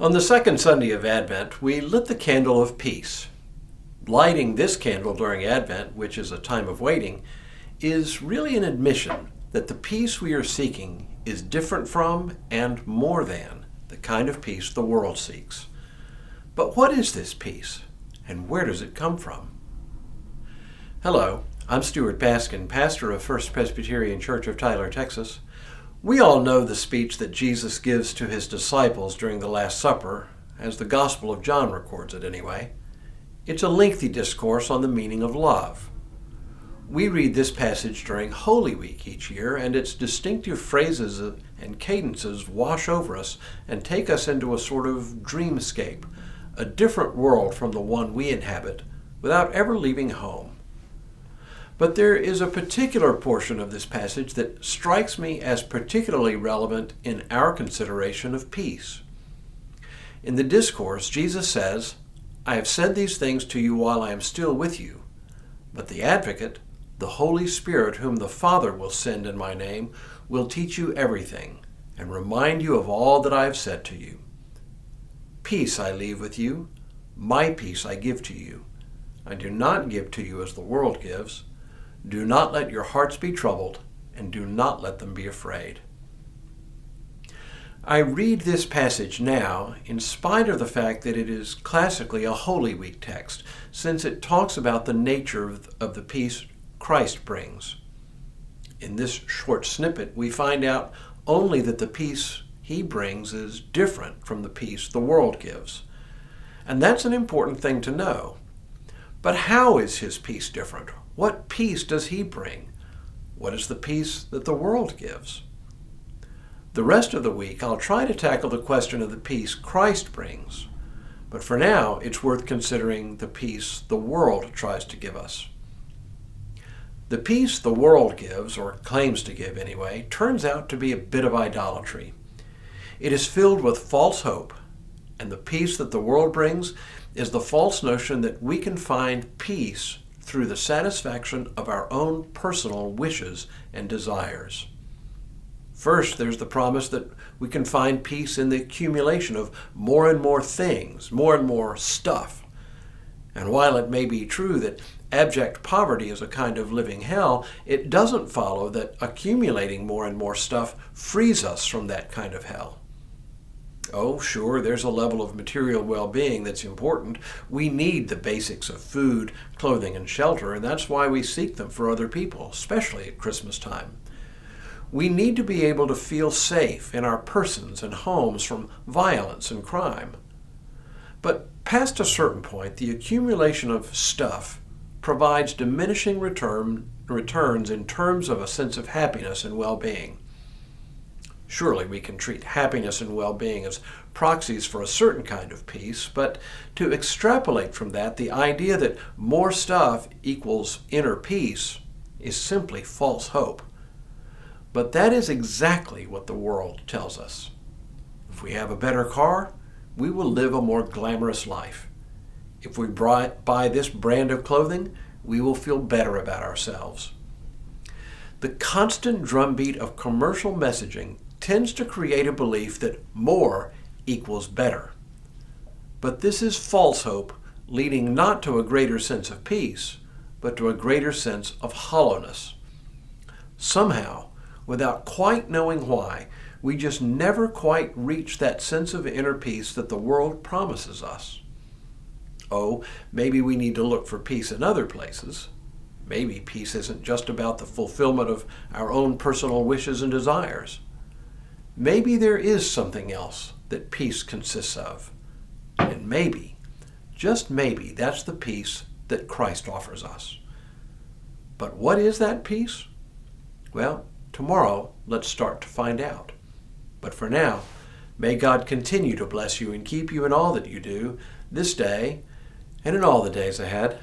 On the second Sunday of Advent, we lit the candle of peace. Lighting this candle during Advent, which is a time of waiting, is really an admission that the peace we are seeking is different from and more than the kind of peace the world seeks. But what is this peace, and where does it come from? Hello, I'm Stuart Baskin, pastor of First Presbyterian Church of Tyler, Texas. We all know the speech that Jesus gives to his disciples during the Last Supper, as the Gospel of John records it anyway. It's a lengthy discourse on the meaning of love. We read this passage during Holy Week each year, and its distinctive phrases and cadences wash over us and take us into a sort of dreamscape, a different world from the one we inhabit, without ever leaving home. But there is a particular portion of this passage that strikes me as particularly relevant in our consideration of peace. In the discourse, Jesus says, "I have said these things to you while I am still with you, but the Advocate, the Holy Spirit whom the Father will send in my name, will teach you everything and remind you of all that I have said to you. Peace I leave with you, my peace I give to you. I do not give to you as the world gives. Do not let your hearts be troubled, and do not let them be afraid." I read this passage now in spite of the fact that it is classically a Holy Week text, since it talks about the nature of the peace Christ brings. In this short snippet, we find out only that the peace he brings is different from the peace the world gives. And that's an important thing to know. But how is his peace different? What peace does he bring? What is the peace that the world gives? The rest of the week, I'll try to tackle the question of the peace Christ brings. But for now, it's worth considering the peace the world tries to give us. The peace the world gives, or claims to give anyway, turns out to be a bit of idolatry. It is filled with false hope, and the peace that the world brings is the false notion that we can find peace through the satisfaction of our own personal wishes and desires. First, there's the promise that we can find peace in the accumulation of more and more things, more and more stuff. And while it may be true that abject poverty is a kind of living hell, it doesn't follow that accumulating more and more stuff frees us from that kind of hell. Oh, sure, there's a level of material well-being that's important. We need the basics of food, clothing, and shelter, and that's why we seek them for other people, especially at Christmas time. We need to be able to feel safe in our persons and homes from violence and crime. But past a certain point, the accumulation of stuff provides diminishing returns in terms of a sense of happiness and well-being. Surely we can treat happiness and well-being as proxies for a certain kind of peace, but to extrapolate from that, the idea that more stuff equals inner peace is simply false hope. But that is exactly what the world tells us. If we have a better car, we will live a more glamorous life. If we buy this brand of clothing, we will feel better about ourselves. The constant drumbeat of commercial messaging tends to create a belief that more equals better. But this is false hope, leading not to a greater sense of peace, but to a greater sense of hollowness. Somehow, without quite knowing why, we just never quite reach that sense of inner peace that the world promises us. Oh, maybe we need to look for peace in other places. Maybe peace isn't just about the fulfillment of our own personal wishes and desires. Maybe there is something else that peace consists of. And maybe, just maybe, that's the peace that Christ offers us. But what is that peace? Well, tomorrow, let's start to find out. But for now, may God continue to bless you and keep you in all that you do this day and in all the days ahead.